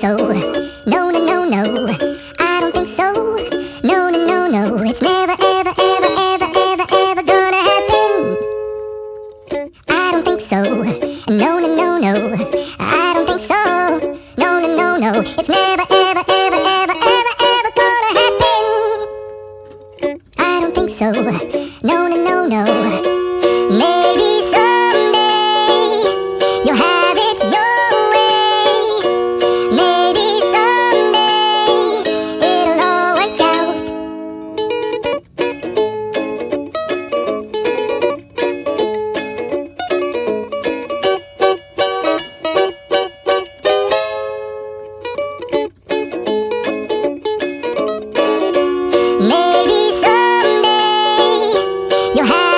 so. No, no, no, no. I don't think so. No, no, no, no. It's never, ever, ever, ever, ever, ever gonna happen. I don't think so. No, no, no, no. I don't think so. No, no, no, no. It's never, ever, ever, ever, ever, ever gonna happen. I don't think so. No, no, no, no.